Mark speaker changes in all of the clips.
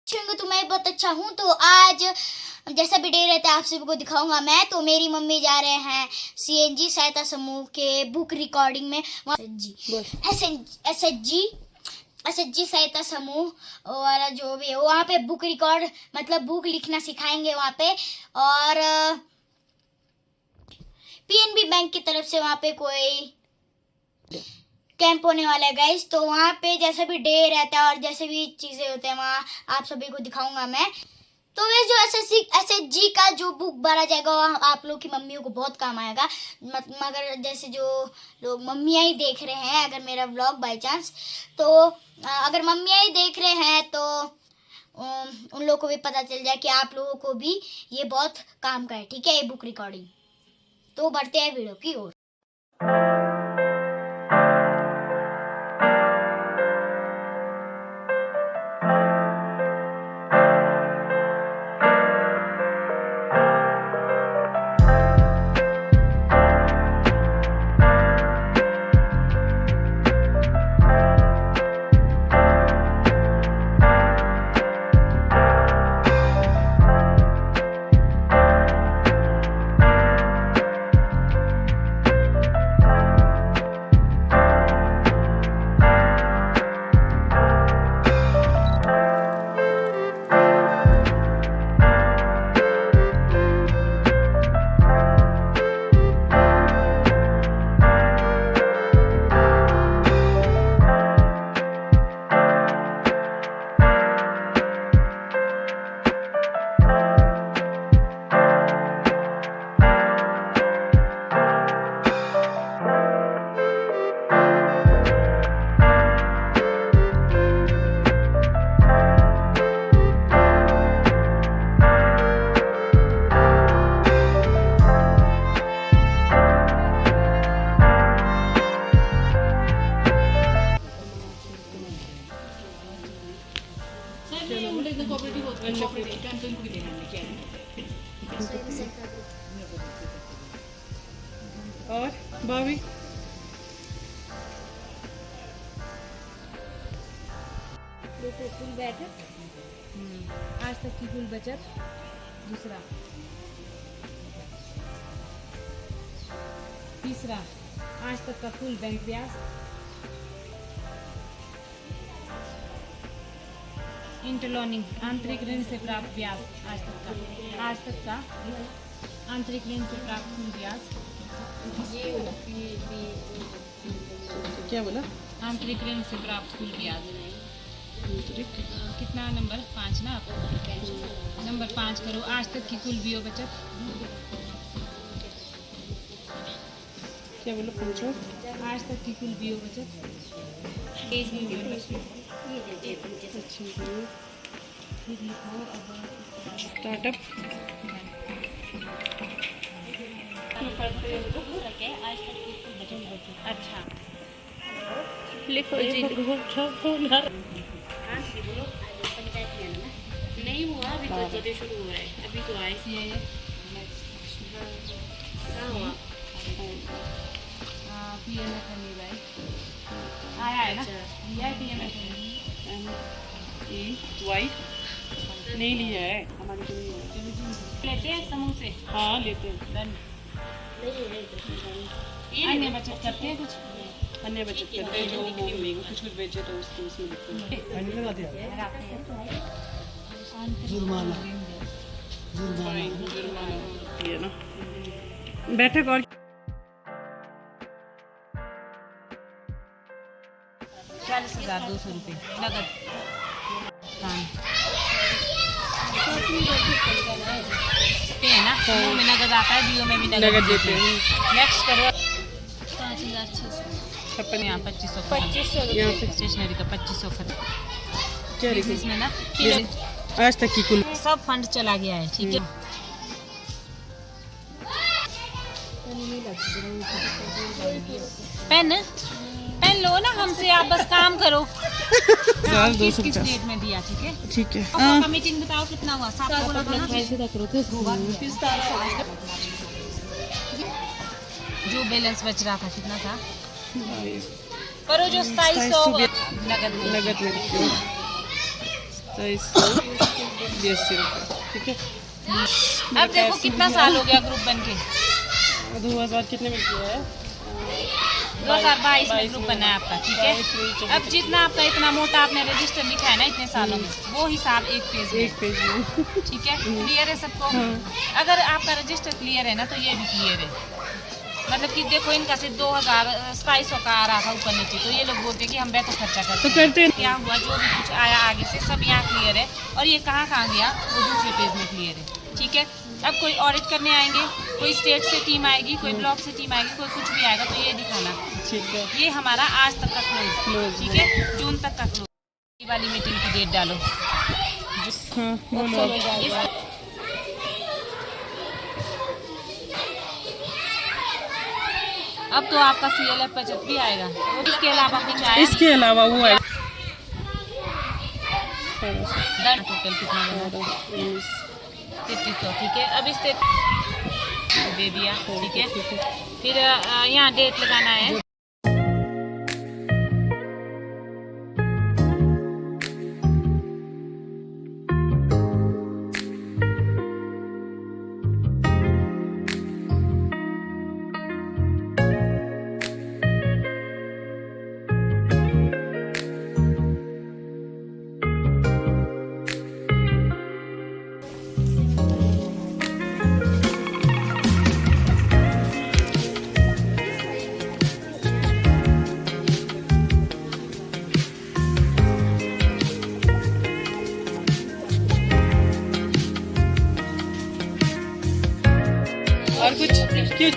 Speaker 1: तो मैं बहुत अच्छा हूँ। तो आज जैसा भी डे रहता है आप सभी को दिखाऊंगा मैं। तो मेरी मम्मी जा रहे हैं CNG सहायता समूह के बुक रिकॉर्डिंग में। SHG सहायता समूह वाला जो भी है वहाँ पे बुक रिकॉर्ड मतलब बुक लिखना सिखाएंगे वहाँ पे। और PNB बैंक की तरफ से वहाँ पे कोई कैंप होने वाला है गाइस। तो वहाँ पे जैसा भी डे रहता है और जैसे भी चीज़ें होते हैं वहाँ आप सभी को दिखाऊंगा मैं। तो वे जो SHG का जो बुक भरा जाएगा आप लोग की मम्मियों को बहुत काम आएगा। मगर जैसे जो लोग मम्मियाँ ही देख रहे हैं अगर मेरा व्लॉग बाय चांस, तो अगर मम्मियाँ ही देख रहे हैं तो उन लोगों को भी पता चल जाए कि आप लोगों को भी ये बहुत काम का है, ठीक है, ये बुक रिकॉर्डिंग। तो बढ़ते हैं वीडियो की ओर।
Speaker 2: और भाभी
Speaker 3: कुल बैठक आज तक की कुल बचत। दूसरा, तीसरा, आज तक का कुल बैंक ब्याज। इंटरलोनिंग आंतरिक ऋण से प्राप्त ब्याज आज तक का आंतरिक ऋण से प्राप्त कुल ब्याज।
Speaker 2: क्या बोला?
Speaker 3: आंतरिक ऋण से प्राप्त कुल ब्याज कितना? नंबर 5 ना। नंबर 5 करो। आज तक की कुल बीओ बचत।
Speaker 2: क्या बोला? पूछो।
Speaker 3: आज तक की कुल बीओ बचत।
Speaker 2: स्टार्टअप
Speaker 3: अच्छा
Speaker 2: लिखो जी।
Speaker 3: नहीं हुआ अभी तो जब शुरू हो रहा है। अभी तो आए आया है ना।
Speaker 2: वाई नहीं लिया है हमारे को नहीं
Speaker 3: लेते हैं समूह से।
Speaker 2: हाँ लेते हैं।
Speaker 3: डन। अन्य बचत करते हैं कुछ।
Speaker 2: अन्य बचत करते हैं जो कुछ कुछ बेचे तो उसमें लिखते हैं। जुर्माना ये ना बैठक। और
Speaker 3: 40,200 रुपये नगद। है ना, समूह में नगद आता है, बीओ में भी
Speaker 2: नगद देते हैं।
Speaker 3: नेक्स्ट करो। 5,600 यहाँ 2500
Speaker 2: यहाँ पे
Speaker 3: स्टेशनरी का 2500 खर्च।
Speaker 2: क्या लिखा
Speaker 3: इसमें ना
Speaker 2: आज तक की कुल
Speaker 3: सब फंड चला गया है, ठीक है। पेन पेन लो ना हमसे, आप बस काम करो। किस डेट में दिया, ठीक है।
Speaker 2: ठीक है।
Speaker 3: का मीटिंग बताओ कितना हुआ। जो बैलेंस बच रहा था कितना था? पर वो जो 2700 नगद
Speaker 2: में 2280 रुपये, ठीक है।
Speaker 3: अब देखो कितना साल हो गया ग्रुप बन के।
Speaker 2: 2000 कितने में किया है?
Speaker 3: 2022 में ग्रुप बना है आपका, ठीक है। अब जितना आपका इतना मोटा आपने रजिस्टर लिखा है ना इतने सालों में, वो हिसाब एक पेज में, ठीक है। क्लियर है सबको? अगर आपका रजिस्टर क्लियर है ना तो ये भी क्लियर है। मतलब कि देखो इनका सिर्फ 2200 का आ रहा था ऊपर नीचे, तो ये लोग बोलते हैं कि हम बेहतर खर्चा करते हैं। क्या हुआ, जो भी कुछ आया आगे से सब यहाँ क्लियर है, और ये कहाँ गया वो दूसरे पेज में क्लियर है, ठीक है। अब कोई ऑडिट करने आएंगे, कोई स्टेट से टीम आएगी, कोई ब्लॉक से टीम आएगी, कोई कुछ भी आएगा तो ये दिखाना,
Speaker 2: ठीक है।
Speaker 3: ये हमारा आज तक का क्लोज, ठीक है। जून तक का क्लोज वाली मीटिंग की डेट डालो।
Speaker 2: हाँ, बोलो।
Speaker 3: अब तो आपका CLF बचत भी आएगा, इसके अलावा कुछ आया?
Speaker 2: इसके अलावा वो है
Speaker 3: टोटल कितना बना? 3300, ठीक है। अब इस दे दिया, ठीक है। फिर यहाँ डेट लगाना है।
Speaker 2: और कुछ क्यों?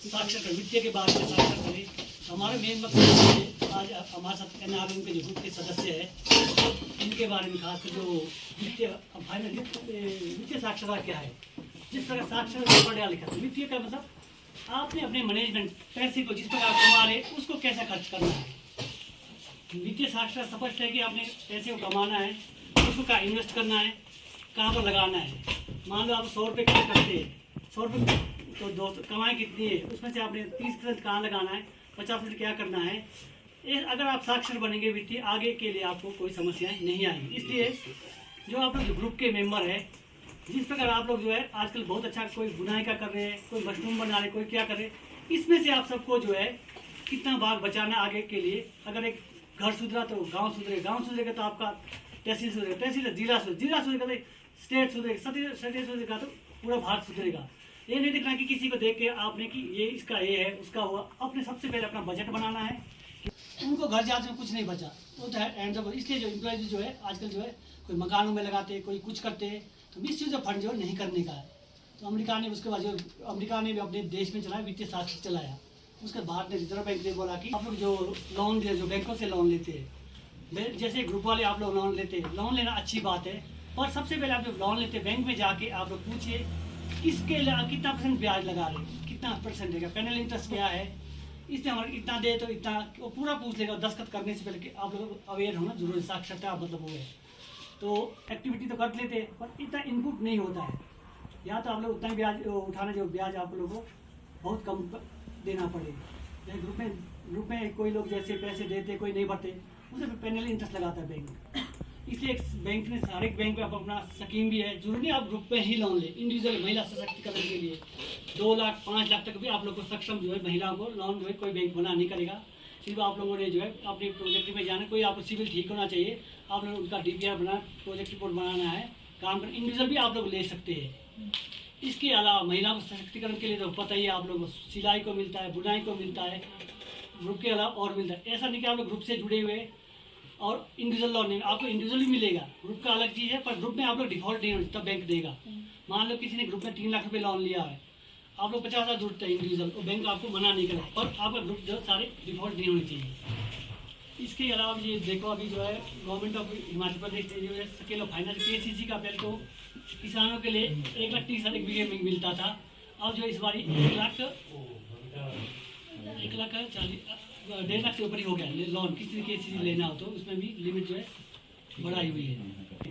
Speaker 4: साक्षर वित्तीय के बारे में साक्षर करें। हमारे मेन मकसद आज हमारे साथ NRM के जो ग्रुप के सदस्य हैं इनके बारे में खासकर जो वित्तीय फाइनल वित्तीय साक्षरता क्या है, जिस प्रकार साक्षरता पढ़ा लिखा था। वित्तीय का मतलब आपने अपने मैनेजमेंट पैसे को जिस प्रकार कमा रहे उसको कैसा खर्च करना है। वित्तीय साक्षरता स्पष्ट है कि आपने पैसे को कमाना है, उसको कहाँ इन्वेस्ट करना है, कहाँ पर लगाना है। मान लो आप 100 रुपये खर्च करते हैं, 100 रुपये तो 200 कमाई कितनी है, उसमें से आपने 30% कहाँ लगाना है, 50% क्या करना है। अगर आप साक्षर बनेंगे वित्तीय, आगे के लिए आपको कोई समस्याएं नहीं आएंगी। इसलिए जो आप लोग ग्रुप के मेंबर हैं, जिस प्रकार आप लोग जो है आजकल बहुत अच्छा कोई बुनाई का कर रहे हैं, कोई मशरूम बना रहे, कोई क्या कर रहे, इसमें से आप सबको जो है कितना भाग बचाना आगे के लिए। अगर एक घर सुधरा तो गाँव सुधरे, गाँव सुधरेगा तो आपका तहसील सुधरेगा, तहसील जिला सुधरेगा तो स्टेट सुधरेगा, स्टेट सुधरेगा तो पूरा भारत सुधरेगा। ये नहीं देखना कि किसी को देख के आपने कि ये इसका ये है उसका हुआ। अपने सबसे पहले अपना बजट बनाना है। उनको घर जाते कुछ नहीं बचा वो तो है एंड ऑफ। इसलिए जो एम्प्लॉयज जो है आजकल जो है कोई मकानों में लगाते हैं, कोई कुछ करते हैं, तो मिसयूज ऑफ फंड जो नहीं करने का है। तो अमेरिका ने उसके बाद जो अमेरिका ने भी अपने देश में चलाया वित्तीय साक्षर चलाया। उसके बाद ने रिजर्व बैंक ने बोला कि आप लोग जो लोन जो बैंकों से लोन लेते हैं, जैसे ग्रुप वाले आप लोग लोन लेते हैं, लोन लेना अच्छी बात है, और सबसे पहले आप जब लोन लेते हैं बैंक में जाके आप लोग पूछिए किसके कितना % ब्याज लगा रहे हैं, कितना % देगा, पेनल इंटरेस्ट क्या है, इसलिए हमारे इतना दे तो इतना, वो पूरा पूछ लेगा। दस्तखत करने से पहले कि आप लोग अवेयर होना जरूरी, साक्षरता मतलब हो गए। तो एक्टिविटी तो कर लेते हैं पर इतना इनपुट नहीं होता है, या तो आप लोग उतना ही ब्याज उठाना जो ब्याज आप लोगों को बहुत कम देना पड़ेगा। जैसे ग्रुप में कोई लोग जैसे पैसे देते कोई नहीं भरते, उसे पेनल इंटरेस्ट लगाता है बैंक। इसलिए एक बैंक ने हर एक बैंक में अपना स्कीम भी है, जरूरी नहीं आप ग्रुप में ही लोन ले। इंडिविजुअल महिला सशक्तिकरण के लिए 2 लाख 5 लाख तक भी आप लोग को सक्षम जो है महिलाओं को लोन जो है कोई बैंक मना नहीं करेगा। सिर्फ आप लोगों ने जो है अपने प्रोजेक्ट में जाना, कोई आपको सिविल ठीक होना चाहिए, आप लोग उनका DPR बना, प्रोजेक्ट रिपोर्ट बनाना है, काम कर, इंडिविजुअल भी आप लोग ले सकते हैं। इसके अलावा महिलाओं को सशक्तिकरण के लिए तो पता ही है, आप लोग सिलाई को मिलता है, बुनाई को मिलता है, ग्रुप के अलावा और मिलता है। ऐसा नहीं कि आप लोग ग्रुप से जुड़े हुए और इंडिविजुअल लोन नहीं, आपको इंडिविजुअल ही मिलेगा, ग्रुप का अलग चीज़ है। पर ग्रुप में आप लोग डिफॉल्ट नहीं होता, बैंक देगा। मान लो किसी ने ग्रुप में 3 लाख रुपए लोन लिया है, आप लोग 50,000 जुड़ते हैं इंडिविजुअल, और बैंक आपको मना नहीं करेगा, और आपका ग्रुप जो सारे डिफॉल्ट नहीं होने चाहिए। इसके अलावा ये देखो अभी जो है गवर्नमेंट ऑफ हिमाचल प्रदेश ने जो है स्केल ऑफ फाइनेंस KCC का पहले तो किसानों के लिए 1,30,000 एक बीघे में मिलता था। अब जो इस बार 1 लाख 1,40,000 से ऊपर ही हो गया लोन, किसी KCC लेना हो तो उसमें भी लिमिट जो है बढ़ाई हुई है।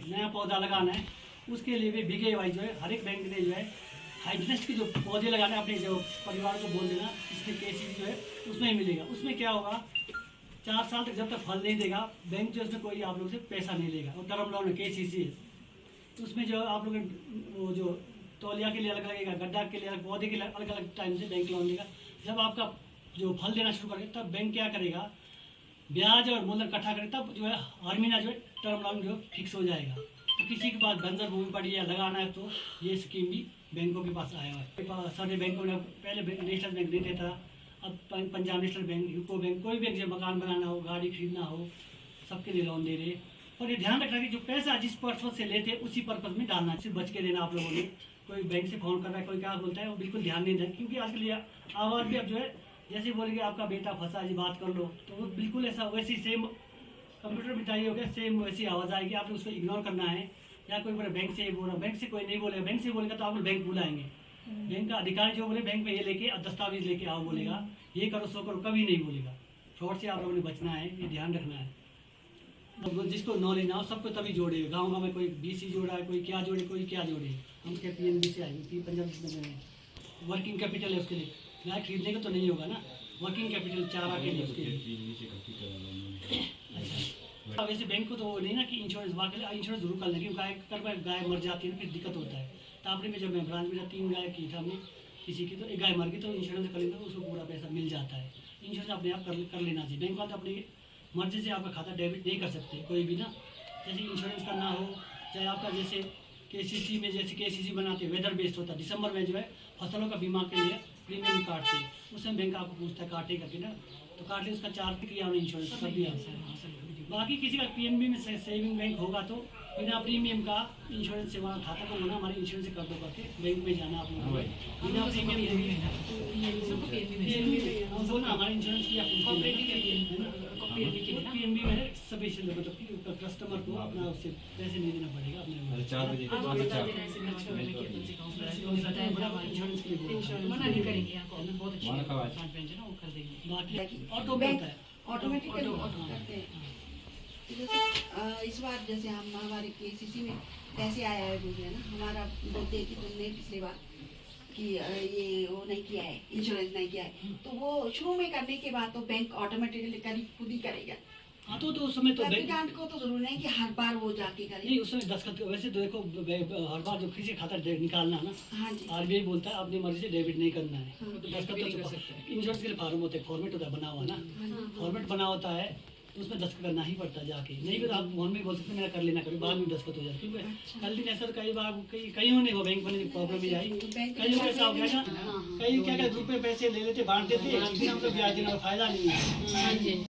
Speaker 4: नया पौधा लगाना है उसके लिए भी बीघे वाइज जो है हर एक बैंक ने जो है हाइड्रेस्ट के जो पौधे लगाने अपने जो परिवार को बोल देना, इसमें KCC जो है उसमें ही मिलेगा। उसमें क्या होगा, 4 साल तक जब तक फल नहीं देगा बैंक जो उसमें कोई आप लोग से पैसा नहीं लेगा। और टर्म लोन है KCC, उसमें जो आप लोग वो जो तौलिया के लिए अलग लगेगा, गड्ढा के लिए अलग, पौधे के लिए अलग अलग टाइम से बैंक लोन देगा। जब आपका जो फल देना शुरू करेगा तब बैंक क्या करेगा, ब्याज और मूलधन इकट्ठा करेगा, तब जो है हर महीना जो है टर्म लोन जो फिक्स हो जाएगा। तो किसी के पास बंजर भूमि पड़ी है लगाना है तो ये स्कीम भी बैंकों के पास आया है। सारे बैंकों ने पहले नेशनल बैंक नहीं देता, अब Punjab national bank, UCO bank, कोई बैंक जो मकान बनाना हो, गाड़ी खरीदना हो, सबके लिए लोन दे रहे। और ये ध्यान रखना कि जो पैसा जिस पर्पज से लेते उसी पर्पज में डालना, सिर्फ बच के देना। आप लोगों ने कोई बैंक से फोन कर रहा है, कोई क्या बोलता है, वो बिल्कुल ध्यान नहीं दें, क्योंकि आजकल ये आवाज़ भी अब जो है जैसे बोलेंगे आपका बेटा फंसा जी बात कर लो, तो वो बिल्कुल ऐसा वैसी सेम कंप्यूटर बिठाई हो गया, सेम वैसी आवाज़ आएगी, आपने उसको इग्नोर करना है। या कोई बोले बैंक से बोल रहा, बैंक से कोई नहीं बोलेगा, बैंक से बोलेगा तो आप लोग बैंक बुलाएंगे, बैंक का अधिकारी जो बोले बैंक में ये लेके दस्तावेज लेके आओ बोलेगा, ये करो सो करो, कभी नहीं बोलेगा। फ्रॉड से आप लोगों ने बचना है, ये ध्यान रखना है। तो जिसको नॉलेज ना हो सबको तभी जोड़े, गाँव गाँव में कोई BC जोड़ा है, कोई क्या जोड़े, कोई क्या जोड़े। हम क्या PNB से आए, पंजाब वर्किंग कैपिटल है, उसके लिए गाय खरीदने का तो नहीं होगा ना, वर्किंग कैपिटल चारा के लिए उसके लिए। अच्छा, वैसे बैंक को तो वो नहीं ना कि इंश्योरेंस बाकी इंश्योरेंस जरूर कर लें, क्योंकि गाय मर जाती है ना, फिर दिक्कत होता है। तापड़ी में जब मैं ब्रांच में 3 गाय की था हमने, किसी की तो एक गाय मर गई तो इंश्योरेंस कर लेते तो उसको पूरा पैसा मिल जाता है। इंश्योरेंस अपने आप कर लेना चाहिए। बैंक वाले अपनी मर्जी से आपका खाता डेबिट नहीं कर सकते कोई भी ना, जैसे इंश्योरेंस करना हो, चाहे आपका जैसे KCC में जैसे KCC बनाते वेदर बेस्ड होता है, दिसंबर में जो है फसलों का बीमा के लिए प्रीमियम काटते हैं, उसमें बैंक आपको पूछता है काटेगा कि ना, तो काट ले उसका चार्ज किया उन्हें इंश्योरेंस कर दिया। बाकी किसी का PNB में सेविंग बैंक होगा तो बिना प्रीमियम का इंश्योरेंस से वहाँ खाता को होना, हमारे इंश्योरेंस से कर दो करके बैंक में जाना आप लोगों को बिना प्रीमियम बोलना हमारे इंश्योरेंस किया PNB में स्पेशल मतलब कि कस्टमर को अपना उससे पैसे नहीं देना पड़ेगा अपने 4 बजे इंश्योरेंस के लिए
Speaker 3: मना नहीं करेंगे, बहुत अच्छी
Speaker 4: बाकी ऑटो बैंक है,
Speaker 5: ऑटोमेटिकली करते हैं। तो जैसे इस बार जैसे हम हमारे KCC में पैसे आया है मुझे ना, हमारा बोलते हैं कि तुमने पिछली बार कि ये वो नहीं किया है, इंश्योरेंस नहीं किया है, तो वो शुरू में करने के बाद तो बैंक ऑटोमेटिकली खुद ही करेगा।
Speaker 4: हाँ तो उस समय तो
Speaker 5: बैंक को तो जरूर नहीं कि हर बार वो जाके करे,
Speaker 4: नहीं उस समय दस्तखत वैसे तो देखो हर बार जो किसी खाता निकालना ना,
Speaker 5: हाँ जी,
Speaker 4: RBI बोलता है अपनी मर्जी से डेबिट नहीं करना है, तो दस्तखत इंश्योरेंस के लिए फॉर्म होते हैं, फॉर्मेट होता है बना हुआ ना, फॉर्मेट बना होता है तो उसमें दस्तखत करना ही पड़ता है जाके, नहीं तो आप फोन में बोल सकते मेरा कर लेना, कभी बाद में दस्तखत हो जाए, क्योंकि कल दिन ऐसा कई बार कईयों ने वो बैंक में प्रॉब्लम ही आई, कईयों को ऐसा हो गया ना, कई क्या ग्रुप में पैसे ले लेते बांट देते, हम लोग ब्याज देना फायदा नहीं है।